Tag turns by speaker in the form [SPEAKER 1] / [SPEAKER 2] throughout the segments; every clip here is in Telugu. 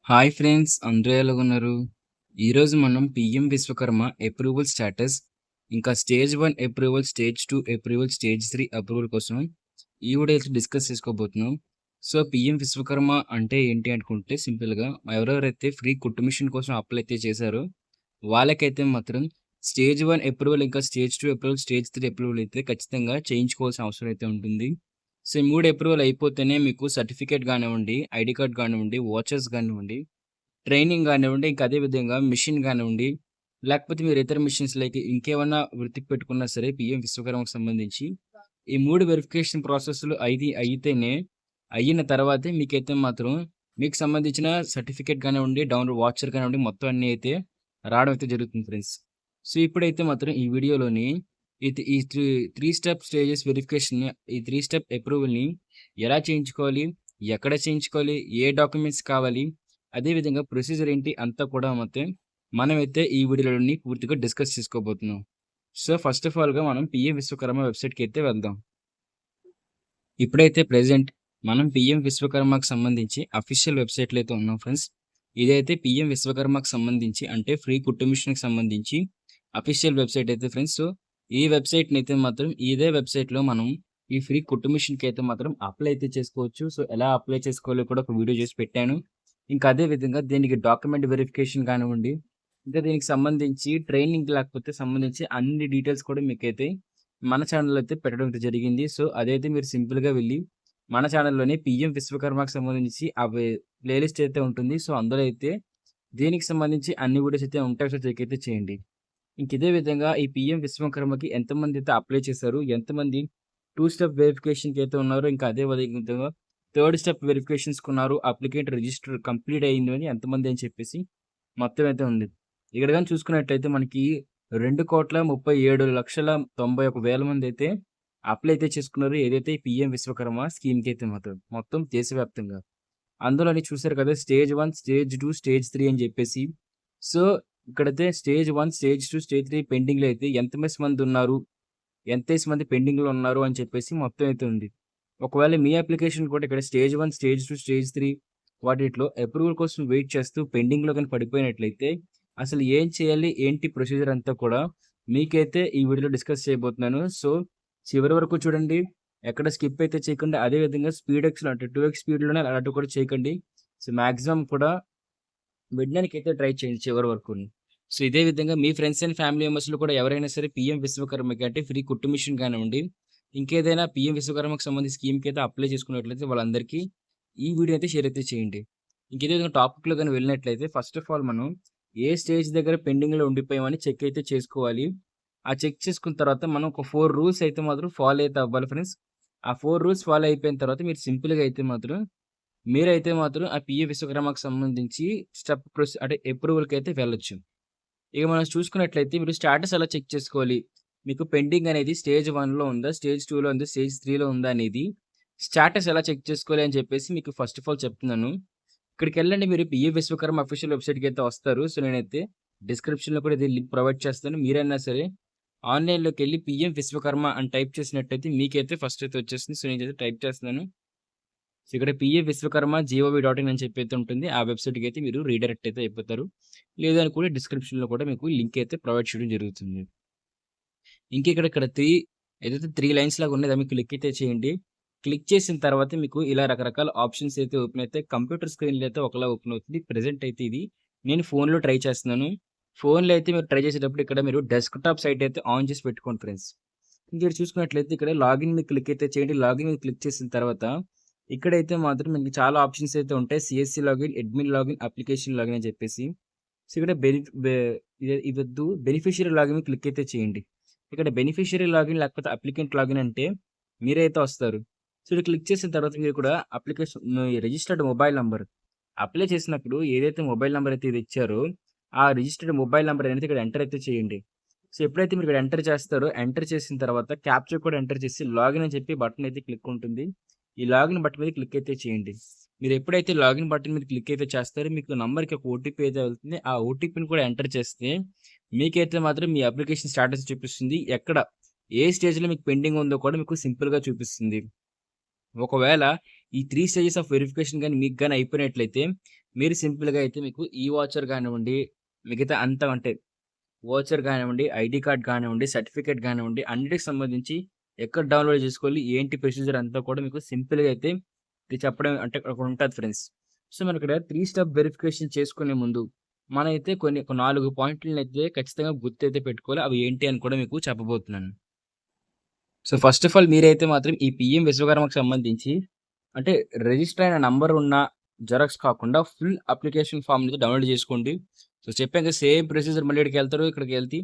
[SPEAKER 1] హాయ్ ఫ్రెండ్స్, అందరూ ఎలాగున్నారు? ఈరోజు మనం పీఎం విశ్వకర్మ అప్రూవల్ స్టేటస్, ఇంకా stage 1 approval, stage 2 approval, stage 3 approval కోసం ఈ వీడియోలో డిస్కస్ చేసుకోబోతున్నాం. సో, పీఎం విశ్వకర్మ అంటే ఏంటి అనుకుంటే సింపుల్‌గా ఎవరెవరైతే ఫ్రీ కుట్టు మిషన్ కోసం అప్లై అయితే చేశారో వాళ్ళకైతే మాత్రం స్టేజ్ 1 అప్రూవల్, ఇంకా స్టేజ్ 2 అప్రూవల్, స్టేజ్ 3 అప్రూవల్ అయితే ఖచ్చితంగా చేయించుకోవాల్సిన అవసరం అయితే ఉంటుంది. సో, ఈ 3 అప్రూవల్ అయిపోతేనే మీకు సర్టిఫికేట్ గానివ్వండి, ఐడీ కార్డ్ గానివ్వండి, వాచెస్ గానివ్వండి, ట్రైనింగ్ గానివ్వండి, ఇంకా అదే విధంగా మిషన్ గానివ్వండి, లేకపోతే మీరు ఇతర మిషన్స్ లైక్ ఇంకేమన్నా వృత్తికి పెట్టుకున్నా సరే పీఎం విశ్వకర్మకు సంబంధించి ఈ 3 వెరిఫికేషన్ ప్రాసెస్‌లు అయితేనే అయిన తర్వాతే మీకైతే మాత్రం మీకు సంబంధించిన సర్టిఫికేట్ గానివ్వండి, డౌన్‌లోడ్ వాచర్ కానివ్వండి, మొత్తం అన్నీ అయితే రావడం అయితే జరుగుతుంది ఫ్రెండ్స్. సో, ఇప్పుడైతే మాత్రం ఈ వీడియోలోని ఈ 3 స్టెప్ స్టేజెస్ వెరిఫికేషన్‌ని, ఈ 3 స్టెప్ అప్రూవల్‌ని ఎలా చేయించుకోవాలి? ఎక్కడ చేయించుకోవాలి? ఏ డాక్యుమెంట్స్ కావాలి? అదే విధంగా ప్రొసీజర్ ఏంటి అంతా కూడా మొత్తం మనమైతే ఈ వీడియోలోని పూర్తిగా డిస్కస్ చేసుకోబోతున్నాం. సో, ఫస్ట్ ఆఫ్ ఆల్‌గా మనం పీఎం విశ్వకర్మ వెబ్‌సైట్‌కైతే వెళ్దాం. ఇప్పుడైతే ప్రెజెంట్ మనం పీఎం విశ్వకర్మకు సంబంధించి అఫీషియల్ వెబ్‌సైట్‌లో అయితే ఉన్నాం ఫ్రెండ్స్. ఇదైతే పీఎం విశ్వకర్మకు సంబంధించి అంటే ఫ్రీ కుట్టు మిషన్‌కి సంబంధించి అఫీషియల్ వెబ్‌సైట్ అయితే ఫ్రెండ్స్. సో, ఈ వెబ్‌సైట్‌నైతే మాత్రం ఇదే వెబ్‌సైట్‌లో మనం ఈ ఫ్రీ కుట్టు మిషన్‌కైతే మాత్రం అప్లై అయితే చేసుకోవచ్చు. సో, ఎలా అప్లై చేసుకోవాలో కూడా ఒక వీడియో చేసి పెట్టాను. ఇంకా అదే విధంగా దీనికి డాక్యుమెంట్ వెరిఫికేషన్ కానివ్వండి, ఇంకా దీనికి సంబంధించి ట్రైనింగ్ లేకపోతే సంబంధించి అన్ని డీటెయిల్స్ కూడా మీకైతే మన ఛానెల్‌లో అయితే పెట్టడం అయితే జరిగింది. సో, అదైతే మీరు సింపుల్‌గా వెళ్లి మన ఛానెల్‌లోనే పీఎం విశ్వకర్మకి సంబంధించి ప్లేలిస్ట్ అయితే ఉంటుంది. సో, అందులో అయితే దీనికి సంబంధించి అన్ని వీడియోస్ అయితే ఉంటాయి. సో, చెక్ అయితే చేయండి. ఇంక ఇదే విధంగా ఈ పీఎం విశ్వకర్మకి ఎంతమంది అయితే అప్లై చేశారు? ఎంతమంది 2 స్టెప్ వెరిఫికేషన్‌కి అయితే ఉన్నారో, ఇంకా అదే విధంగా థర్డ్ స్టెప్ వెరిఫికేషన్స్‌కున్నారు. అప్లికెంట్ రిజిస్టర్ కంప్లీట్ అయింది అని ఎంతమంది అని చెప్పేసి మొత్తం అయితే ఉంది. ఇక్కడ గాని చూసుకున్నట్లయితే మనకి 2,37,91,000 మంది అయితే అప్లై అయితే చేసుకున్నారు. ఏదైతే ఈ పీఎం విశ్వకర్మ స్కీమ్‌కి అయితే మాత్రం మొత్తం దేశవ్యాప్తంగా. అందులోని చూసారు కదా! స్టేజ్ 1, స్టేజ్ 2, స్టేజ్ 3 అని చెప్పేసి. సో, ఇక్కడైతే స్టేజ్ 1, స్టేజ్ 2, స్టేజ్ 3 పెండింగ్‌లో అయితే మందున్నారు, మంది పెండింగ్‌లో ఉన్నారు అని చెప్పేసి మొత్తం అయితే ఉంది. ఒకవేళ మీ అప్లికేషన్ కూడా ఇక్కడ స్టేజ్ 1, స్టేజ్ 2, స్టేజ్ 3 వాటిట్లో అప్రూవల్ కోసం వెయిట్ చేస్తూ పెండింగ్‌లో గాని పడిపోయినట్లయితే అసలు ఏం చేయాలి? ఏంటి ప్రొసీజర్ అంతా కూడా మీకైతే ఈ వీడియోలో డిస్కస్ చేయబోతున్నాను. సో, చివరి వరకు చూడండి. ఎక్కడ స్కిప్ అయితే చేయకండి. అదే విధంగా స్పీడెక్స్‌లో అంటే 2x స్పీడ్‌లోనే అలాంటివి కూడా చేయకండి. సో, మాక్సిమం కూడా వినడానికైతే ట్రై చేయండి చివరి వరకుని. సో, ఇదే విధంగా మీ ఫ్రెండ్స్ అండ్ ఫ్యామిలీ మెంబర్స్‌లో కూడా ఎవరైనా సరే పీఎం విశ్వకర్మకి అంటే ఫ్రీ కుట్టు మిషన్ కానివ్వండి, ఇంకేదైనా పీఎం విశ్వకర్మకు సంబంధించి స్కీమ్‌కైతే అప్లై చేసుకున్నట్లయితే వాళ్ళందరికీ ఈ వీడియో అయితే షేర్ అయితే చేయండి. ఇంక ఇదే విధంగా టాపిక్‌లో గాని వెళ్ళినట్లయితే ఫస్ట్ ఆఫ్ ఆల్ మనం ఏ స్టేజ్ దగ్గర పెండింగ్‌లో ఉండిపోయామని చెక్ అయితే చేసుకోవాలి. ఆ చెక్ చేసుకున్న తర్వాత మనం ఒక 4 రూల్స్ అయితే మాత్రం ఫాలో అయితే అవ్వాలి ఫ్రెండ్స్. ఆ 4 రూల్స్ ఫాలో అయిపోయిన తర్వాత మీరు సింపుల్‌గా అయితే మాత్రం మీరైతే మాత్రం ఆ పీఏ విశ్వకర్మకు సంబంధించి అంటే అప్రూవల్‌కైతే వెళ్ళొచ్చు. ఇక మనం చూసుకున్నట్లయితే మీరు స్టేటస్ ఎలా చెక్ చేసుకోవాలి? మీకు పెండింగ్ అనేది స్టేజ్ 1లో ఉందా? స్టేజ్ 2లో ఉందా? స్టేజ్ 3లో ఉందా? అనేది స్టేటస్ ఎలా చెక్ చేసుకోవాలి అని చెప్పేసి మీకు ఫస్ట్ ఆఫ్ ఆల్ చెప్తున్నాను. ఇక్కడికెళ్ళండి, మీరు పీఏ విశ్వకర్మ అఫీషియల్ వెబ్‌సైట్‌కైతే వస్తారు. సో, నేనైతే డిస్క్రిప్షన్‌లో కూడా ఇది లింక్ ప్రొవైడ్ చేస్తాను. మీరైనా సరే ఆన్‌లైన్‌లోకెళ్ళి పీఎం విశ్వకర్మ అని టైప్ చేసినట్టయితే మీకైతే ఫస్ట్ అయితే వచ్చేస్తుంది. సో, నేనైతే టైప్ చేస్తున్నాను. సో, ఇక్కడ పీఏ విశ్వకర్మ జీఓవీ.ఇన్ అని చెప్పి అయితే ఉంటుంది. ఆ వెబ్‌సైట్‌కైతే మీరు రీడైరెక్ట్ అయితే అయిపోతారు. లేదని కూడా డిస్క్రిప్షన్‌లో కూడా మీకు లింక్ అయితే ప్రొవైడ్ చేయడం జరుగుతుంది. ఇంక ఇక్కడ 3 లైన్స్ లాగా ఉన్నది, మీకు క్లిక్ అయితే చేయండి. క్లిక్ చేసిన తర్వాత మీకు ఇలా రకరకాల ఆప్షన్స్ అయితే ఓపెన్ అయితాయి. కంప్యూటర్ స్క్రీన్‌లో అయితే ఒకలా ఓపెన్ అవుతుంది. ప్రెజెంట్ అయితే ఇది నేను ఫోన్‌లో ట్రై చేస్తున్నాను. ఫోన్‌లో అయితే మీరు ట్రై చేసేటప్పుడు ఇక్కడ మీరు డెస్క్‌టాప్ సైట్ అయితే ఆన్ చేసి పెట్టుకోండి ఫ్రెండ్స్. ఇంక చూసుకున్నట్లయితే ఇక్కడ లాగిన్ మీద క్లిక్ అయితే చేయండి. లాగిన్ మీద క్లిక్ చేసిన తర్వాత ఇక్కడైతే మాత్రం మీకు చాలా ఆప్షన్స్ అయితే ఉంటాయి. CSC login, admin login, application login అని చెప్పేసి. సో, ఇక్కడ ఇదొద్దు, బెనిఫిషియరీ లాగిన్ మీద క్లిక్ అయితే చేయండి. ఇక్కడ బెనిఫిషియరీ లాగిన్ లేకపోతే అప్లికెంట్ లాగిన్ అంటే మీరైతే వస్తారు. సో, ఇక్కడ క్లిక్ చేసిన తర్వాత మీరు కూడా మీ రిజిస్టర్డ్ మొబైల్ నంబర్ అప్లై చేసినప్పుడు ఏదైతే మొబైల్ నంబర్ అయితే ఇది ఇచ్చారో, ఆ రిజిస్టర్డ్ మొబైల్ నంబర్ అనేది ఇక్కడ ఎంటర్ అయితే చేయండి. సో, ఎప్పుడైతే మీరు ఇక్కడ ఎంటర్ చేస్తారో, ఎంటర్ చేసిన తర్వాత క్యాప్చా కూడా ఎంటర్ చేసి లాగిన్ అని చెప్పి బటన్ అయితే క్లిక్ ఉంటుంది. ఈ లాగిన్ బటన్ మీద క్లిక్ అయితే చేయండి. మీరు ఎప్పుడైతే లాగిన్ బటన్ మీద క్లిక్ అయితే చేస్తారో మీకు నంబర్‌కి ఒక ఓటీపీ అయితే వెళ్తుంది. ఆ ఓటీపీని కూడా ఎంటర్ చేస్తే మీకైతే మాత్రం మీ అప్లికేషన్ స్టేటస్ చూపిస్తుంది. ఏ స్టేజ్‌లో మీకు పెండింగ్ ఉందో కూడా మీకు సింపుల్‌గా చూపిస్తుంది. ఒకవేళ ఈ 3 స్టేజెస్ ఆఫ్ వెరిఫికేషన్ గాని మీకు గాని అయిపోయినట్లయితే, మీరు సింపుల్‌గా అయితే మీకు ఈ వాచర్ గానివ్వండి, మిగతా అంతా అంటే వోచర్ గానివ్వండి, ఐడీ కార్డ్ గానివ్వండి, సర్టిఫికేట్ గానివ్వండి, అన్నిటికి సంబంధించి ఎక్కడ డౌన్‌లోడ్ జేసుకోవాలి, ఏంటి ప్రొసీజర్ అంతా కూడా మీకు సింపుల్‌గా అయితే ఇది చెప్పడం అంటే అక్కడ ఉంటది ఫ్రెండ్స్. సో, మనకిక్కడ 3 స్టెప్ వెరిఫికేషన్ చేసుకునే ముందు మనమైతే ఒక 4 పాయింట్‌లనైతే ఖచ్చితంగా గుర్తయితే పెట్టుకోవాలి. అవి ఏంటి అని కూడా మీకు చెప్పబోతున్నాను. సో, ఫస్ట్ ఆఫ్ ఆల్ మీరైతే మాత్రం ఈ పీఎం విశ్వకర్మకు సంబంధించి అంటే రిజిస్టర్ అయిన నంబర్ ఉన్న జెరాక్స్ కాకుండా ఫుల్ అప్లికేషన్ ఫార్మ్‌నైతే డౌన్‌లోడ్ జేసుకోండి. సో, చెప్పాను కదా! సేమ్ ప్రొసీజర్ మళ్ళీ ఈడికెళ్తారు. ఇక్కడికెళ్తి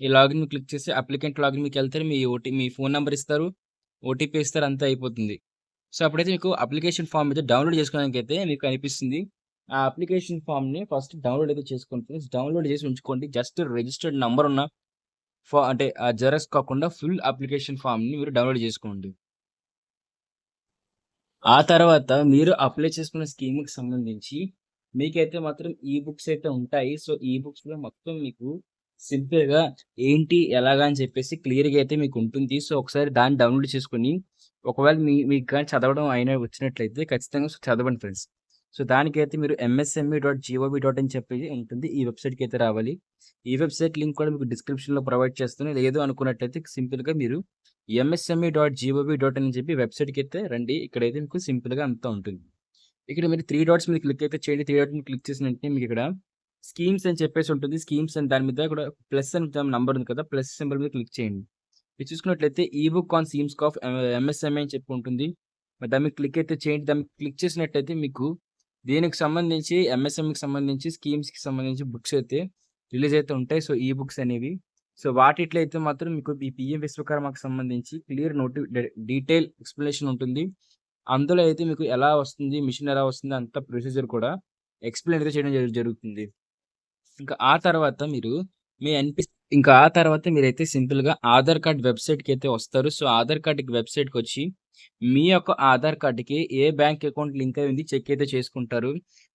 [SPEAKER 1] ఈ లాగిన్ క్లిక్ చేసి అప్లికెంట్ లాగిన్ మీకెళ్తారు. మీ ఫోను నంబర్ ఇస్తారు. ఓటీపీ ఇస్తారు. అంతా అయిపోతుంది. సో, అప్పుడైతే మీకు అప్లికేషన్ ఫార్మ్ అయితే డౌన్‌లోడ్ చేసుకోవడానికైతే మీకు కనిపిస్తుంది. ఆ అప్లికేషన్ ఫార్మ్‌ని ఫస్ట్ డౌన్‌లోడ్ అయితే చేసుకోండి ఫ్రెండ్స్. డౌన్‌లోడ్ చేసి ఉంచుకోండి. జస్ట్ రిజిస్టర్డ్ నంబర్ ఉన్న అంటే ఆ జెరాక్స్ కాకుండా ఫుల్ అప్లికేషన్ ఫార్మ్‌ని మీరు డౌన్‌లోడ్ చేసుకోండి. ఆ తర్వాత మీరు అప్లై చేసుకున్న స్కీమ్‌కి సంబంధించి మీకైతే మాత్రం ఈ బుక్స్ అయితే ఉంటాయి. సో, ఈ బుక్స్‌లో మొత్తం మీకు సింపుల్‌గా ఏంటి, ఎలాగా అని చెప్పేసి క్లియర్‌గా అయితే మీకుంటుంది. సో, ఒకసారి దాన్ని డౌన్‌లోడ్ చేసుకొని ఒకవేళ మీకు గాని చదవడం అయినా వచ్చినట్లయితే ఖచ్చితంగా చదవండి ఫ్రెండ్స్. సో, దానికైతే మీరు msme.gov.in చెప్పి ఉంటుంది. ఈ వెబ్‌సైట్‌కైతే రావాలి. ఈ వెబ్‌సైట్ లింక్ కూడా మీకు డిస్క్రిప్షన్‌లో ప్రొవైడ్ చేస్తాను. లేదు అనుకున్నట్లయితే సింపుల్‌గా మీరు msme.gov.in అని చెప్పి వెబ్‌సైట్‌కైతే రండి. ఇక్కడైతే మీకు సింపుల్‌గా అంతా ఉంటుంది. ఇక్కడ మీరు 3 డాట్స్ మీద క్లిక్ అయితే చేయండి. 3 డాట్స్ మీద క్లిక్ చేసిన వెంటనే మీకిక్కడ స్కీమ్స్ అని చెప్పేసి ఉంటుంది. స్కీమ్స్ అని దాని మీద కూడా ప్లస్ అని నంబర్ ఉంది కదా! ప్లస్ సింబల్ మీద క్లిక్ చేయండి. ఇది చూసుకున్నట్లయితే ఈ book on schemes of MSME అని చెప్పి ఉంటుంది. మరి దాని మీద క్లిక్ అయితే చేయండి. దాన్ని క్లిక్ చేసినట్టయితే మీకు దీనికి సంబంధించి ఎంఎస్ఎంఈకి సంబంధించి, స్కీమ్స్‌కి సంబంధించి బుక్స్ అయితే రిలీజ్ అయితే ఉంటాయి. సో, ఈ బుక్స్ అనేవి. సో, వాటిట్లో అయితే మాత్రం మీకు ఈ పీఎం విశ్వకర్మకి సంబంధించి క్లియర్ డీటెయిల్ ఎక్స్‌ప్లనేషన్ ఉంటుంది. అందులో అయితే మీకు ఎలా వస్తుంది, మిషన్ ఎలా వస్తుంది అంత ప్రొసీజర్ కూడా ఎక్స్‌ప్లెయిన్ అయితే చేయడం జరుగుతుంది. ఇంకా ఆ తర్వాత మీరు మీ ఎన్‌పీ ఇంకా ఆ తర్వాత మీరైతే సింపుల్‌గా ఆధార్ కార్డ్ వెబ్‌సైట్‌కైతే వస్తారు. సో, ఆధార్ కార్డ్‌కి వెబ్‌సైట్‌కొచ్చి మీ యొక్క ఆధార్ కార్డ్‌కి ఏ బ్యాంక్ అకౌంట్ లింక్ అయి ఉంది చెక్ అయితే చేసుకుంటారు.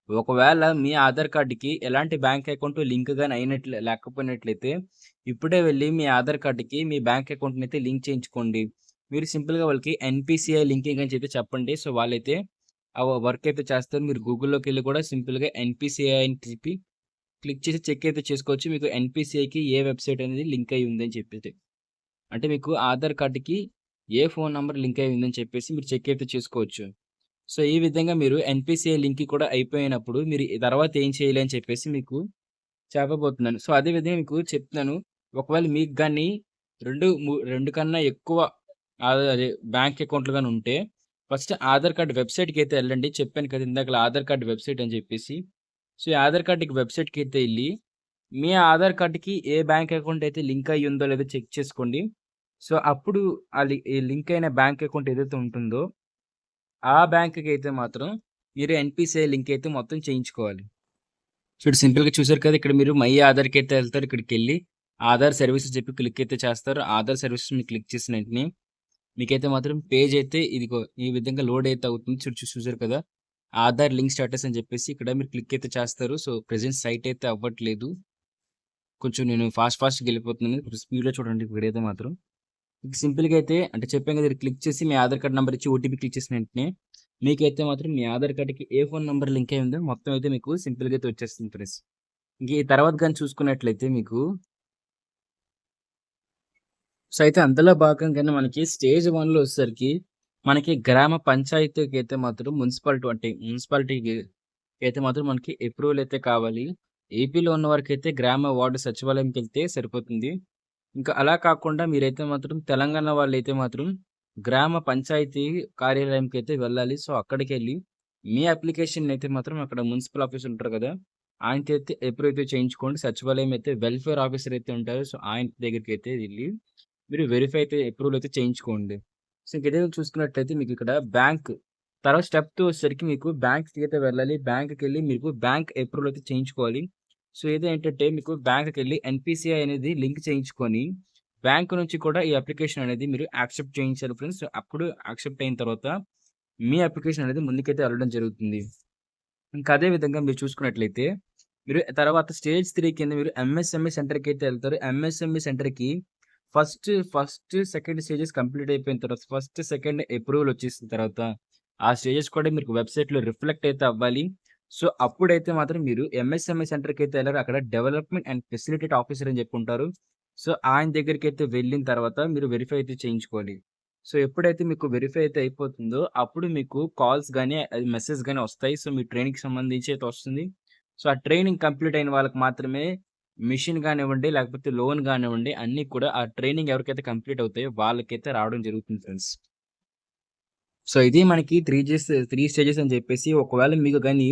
[SPEAKER 1] ఒకవేళ మీ ఆధార్ కార్డ్‌కి ఎలాంటి బ్యాంక్ అకౌంట్ లింక్ గాని లేకపోయినట్లయితే ఇప్పుడే వెళ్లి మీ ఆధార్ కార్డ్‌కి మీ బ్యాంక్ అకౌంట్‌నైతే లింక్ చేయించుకోండి. మీరు సింపుల్‌గా వాళ్ళకి ఎన్‌పీసీఐ లింకింగ్ అని చెప్పి చెప్పండి. సో, వాళ్ళైతే ఆ వర్క్ అయితే చేస్తారు. మీరు గూగుల్‌లోకెళ్ళి కూడా సింపుల్‌గా ఎన్‌పీసీఐ అని చెప్పి క్లిక్ చేసి చెక్ అయితే చేసుకోవచ్చు. మీకు ఎన్‌పీసీఐకి ఏ వెబ్‌సైట్ అనేది లింక్ అయ్యి ఉందని చెప్పేసి. అంటే మీకు ఆధార్ కార్డ్‌కి ఏ ఫోను నంబర్ లింక్ అయ్యి ఉందని చెప్పేసి మీరు చెక్ అయితే చేసుకోవచ్చు. సో, ఈ విధంగా మీరు ఎన్‌పీసీఐ లింక్ కూడా అయిపోయినప్పుడు మీరు తర్వాత ఏం చేయాలి అని చెప్పేసి మీకు చెప్పబోతున్నాను. సో, అదే విధంగా మీకు చెప్తున్నాను. ఒకవేళ మీకు గాని 2 కన్నా ఎక్కువ అదే బ్యాంక్ అకౌంట్‌లు గాని ఉంటే ఫస్ట్ ఆధార్ కార్డ్ వెబ్‌సైట్‌కైతే ఎళ్ళండి. చెప్పాను కదా! ఇందాకల ఆధార్ కార్డ్ వెబ్‌సైట్ అని చెప్పేసి. సో, ఈ ఆధార్ కార్డ్‌కి వెబ్‌సైట్‌కైతే ఎళ్లి మీ ఆధార్ కార్డ్‌కి ఏ బ్యాంక్ అకౌంట్ అయితే లింక్ అయ్యి ఉందో లేదో చెక్ చేసుకోండి. సో, అప్పుడు ఈ లింక్ అయిన బ్యాంక్ అకౌంట్ ఏదైతే ఉంటుందో, ఆ బ్యాంక్‌కి అయితే మాత్రం మీరు ఎన్‌పీసీఐ లింక్ అయితే మొత్తం చేయించుకోవాలి. చూడు సింపుల్‌గా చూసారు కదా! ఇక్కడ మీరు మై ఆధార్‌కైతే ఎళ్తారు. ఇక్కడికెళ్ళి ఆధార్ సర్వీసెస్ చెప్పి క్లిక్ అయితే చేస్తారు. ఆధార్ సర్వీసెస్ మీద క్లిక్ చేసిన వెంటనే మీకైతే మాత్రం పేజ్ అయితే ఇదిగో ఈ విధంగా లోడ్ అయితే అవుతుంది. చూసారు కదా! ఆధార్ లింక్ స్టేటస్ అని చెప్పేసి ఇక్కడ మీరు క్లిక్ అయితే చేస్తారు. సో, ప్రెజెంట్ సైట్ అయితే అవ్వట్లేదు. కొంచెం నేను ఫాస్ట్‌గా ఎళ్ళిపోతున్నాను. కొంచెం స్పీడ్‌లో చూడండి ఇప్పుడైతే మాత్రం. మీకు సింపుల్‌గా అయితే అంటే చెప్పాను కదా! క్లిక్ చేసి మీ ఆధార్ కార్డ్ నంబర్ ఇచ్చి ఓటీపీ క్లిక్ చేసిన వెంటనే మీకైతే మాత్రం మీ ఆధార్ కార్డ్‌కి ఏ ఫోన్ నంబర్ లింక్ అయ్యి ఉందో మొత్తం అయితే మీకు సింపుల్‌గా అయితే వచ్చేస్తుంది ఫ్రెండ్స్. ఇంక ఈ తర్వాత గాని చూసుకున్నట్లయితే మీకు సో, అయితే అందులో భాగంగానే మనకి స్టేజ్ 1లో వచ్చేసరికి మనకి గ్రామ పంచాయతీకైతే మాత్రం మున్సిపాలిటీకి అయితే మాత్రం మనకి అప్రూవల్ అయితే కావాలి. ఏపీలో ఉన్న వారికైతే గ్రామ వార్డు సచివాలయంకెళ్తే సరిపోతుంది. ఇంకా అలా కాకుండా మీరైతే మాత్రం తెలంగాణ వాళ్ళైతే మాత్రం గ్రామ పంచాయతీ కార్యాలయంకైతే వెళ్ళాలి. సో, అక్కడికెళ్ళి మీ అప్లికేషన్‌నైతే మాత్రం అక్కడ మున్సిపల్ ఆఫీసర్ ఉంటారు కదా! ఆయనతో అయితే అప్రూవ్ అయితే చేయించుకోండి. సచివాలయం అయితే వెల్ఫేర్ ఆఫీసర్ అయితే ఉంటారు. సో, ఆయన దగ్గరికైతే వెళ్లి మీరు వెరిఫై అయితే అప్రూవల్ అయితే చేయించుకోండి. సో, ఇంక ఇదే చూసుకున్నట్లయితే మీకిక్కడ బ్యాంక్ తర్వాత స్టెప్ 2 వచ్చేసరికి మీకు బ్యాంక్‌కైతే వెళ్ళాలి. బ్యాంక్‌కెళ్ళి మీకు బ్యాంక్ అప్రూవల్ అయితే చేయించుకోవాలి. సో, ఇదేంటంటే మీకు బ్యాంక్‌కెళ్ళి ఎన్‌పీసీఐ అనేది లింక్ చేయించుకొని, బ్యాంక్ నుంచి కూడా ఈ అప్లికేషన్ అనేది మీరు యాక్సెప్ట్ చేయించాలి ఫ్రెండ్స్. అప్పుడు యాక్సెప్ట్ అయిన తర్వాత మీ అప్లికేషన్ అనేది ముందుకైతే వెళ్ళడం జరుగుతుంది. ఇంకా అదే విధంగా మీరు చూసుకున్నట్లయితే, మీరు తర్వాత స్టేజ్ 3 కింద మీరు ఎంఎస్ఎంఈ సెంటర్‌కైతే ఎళ్తారు. ఎంఎస్ఎంఈ సెంటర్‌కి ఫస్ట్, సెకండ్ స్టేజెస్ కంప్లీట్ అయిపోయిన తర్వాత, ఫస్ట్, సెకండ్ అప్రూవల్ వచ్చేసిన తర్వాత, ఆ స్టేజెస్ కూడా మీకు వెబ్‌సైట్‌లో రిఫ్లెక్ట్ అయితే అవ్వాలి. సో, అప్పుడైతే మాత్రం మీరు ఎంఎస్ఎంఈ సెంటర్‌కైతే ఎళ్లారో అక్కడ డెవలప్‌మెంట్ అండ్ ఫెసిలిటేట్ ఆఫీసర్ అని చెప్పి ఉంటారు. సో, ఆయన దగ్గరికైతే వెళ్ళిన తర్వాత మీరు వెరిఫై అయితే చేయించుకోవాలి. సో, ఎప్పుడైతే మీకు వెరిఫై అయితే అయిపోతుందో అప్పుడు మీకు కాల్స్ గాని, అది మెసేజ్ గాని వస్తాయి. సో, మీ ట్రైనింగ్‌కి సంబంధించి అయితే వస్తుంది. సో, ఆ ట్రైనింగ్ కంప్లీట్ అయిన వాళ్ళకి మాత్రమే మిషన్ గానివ్వండి, లేకపోతే లోన్ గానివ్వండి అన్నీ కూడా ఆ ట్రైనింగ్ ఎవరికైతే కంప్లీట్ అవుతాయో వాళ్ళకైతే రావడం జరుగుతుంది ఫ్రెండ్స్. సో, ఇది మనకి 3 స్టేజెస్ అని చెప్పేసి ఒకవేళ మీకు గాని,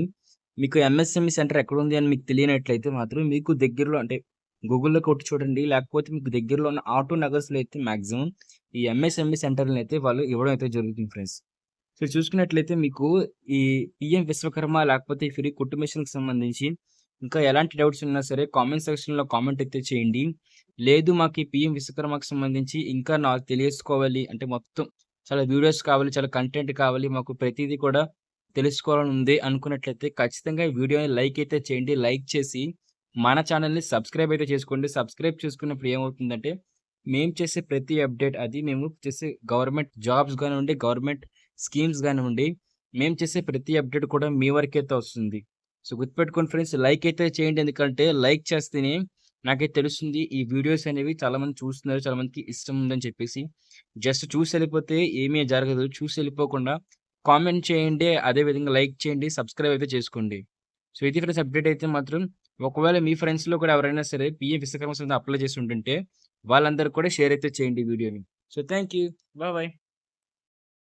[SPEAKER 1] మీకు ఎంఎస్ఎంఈ సెంటర్ ఎక్కడుంది అని మీకు తెలియనట్లయితే మాత్రం మీకు దగ్గరలో అంటే గూగుల్‌లో కొట్టి చూడండి. లేకపోతే మీకు దగ్గరలో ఉన్న ఆటో నగర్స్‌లో అయితే మాక్సిమం ఈ ఎంఎస్ఎంఈ సెంటర్‌లనైతే వాళ్ళు ఇవ్వడం అయితే జరుగుతుంది ఫ్రెండ్స్. సో, చూసుకున్నట్లయితే మీకు ఈ పీఎం విశ్వకర్మ లేకపోతే ఈ ఫ్రీ కుట్టు మిషన్‌కి సంబంధించి ఇంకా ఎలాంటి డౌట్స్ ఉన్నా సరే కామెంట్ సెక్షన్‌లో కామెంట్ అయితే చేయండి. లేదు మాకు ఈ పీఎం విశ్వకర్మకి సంబంధించి ఇంకా నాకు తెలియసుకోవాలి అంటే మొత్తం చాలా వీడియోస్ కావాలి, చాలా కంటెంట్ కావాలి, మాకు ప్రతీదీ కూడా తెలుసుకోవాలని ఉంది అనుకున్నట్లయితే ఖచ్చితంగా ఈ వీడియోని లైక్ అయితే చేయండి. లైక్ చేసి మన ఛానెల్‌ని సబ్స్క్రైబ్ అయితే చేసుకోండి. సబ్స్క్రైబ్ చేసుకున్నప్పుడు ఏమవుతుందంటే మేము చేసే ప్రతి అప్డేట్ అది మేము చేసే గవర్నమెంట్ జాబ్స్ గానివ్వండి, గవర్నమెంట్ స్కీమ్స్ గానివ్వండి, మేము చేసే ప్రతి అప్డేట్ కూడా మీ వరకైతే వస్తుంది. సో, గుర్తుపెట్టుకోండి ఫ్రెండ్స్ లైక్ అయితే చేయండి. ఎందుకంటే లైక్ చేస్తేనే నాకైతే తెలుస్తుంది ఈ వీడియోస్ అనేవి చాలామంది చూస్తున్నారు. చాలా మందికి ఇష్టం ఉందని చెప్పేసి. జస్ట్ చూసెళ్ళిపోతే ఏమీ జరగదు. చూసెళ్ళిపోకుండా కామెంట్ చేయండి. అదే విధంగా లైక్ చేయండి. సబ్స్క్రైబ్ అయితే చేసుకోండి. సో, ఇది ఫ్రెండ్స్ అప్డేట్ అయితే మాత్రం ఒకవేళ మీ ఫ్రెండ్స్‌లో కూడా ఎవరైనా సరే పీఎం విశ్వకర్మ సంస్థ అప్లై చేసి ఉంటుంటే వాళ్ళందరికి కూడా షేర్ అయితే చేయండి ఈ వీడియోని. So, thank you. బాయ్.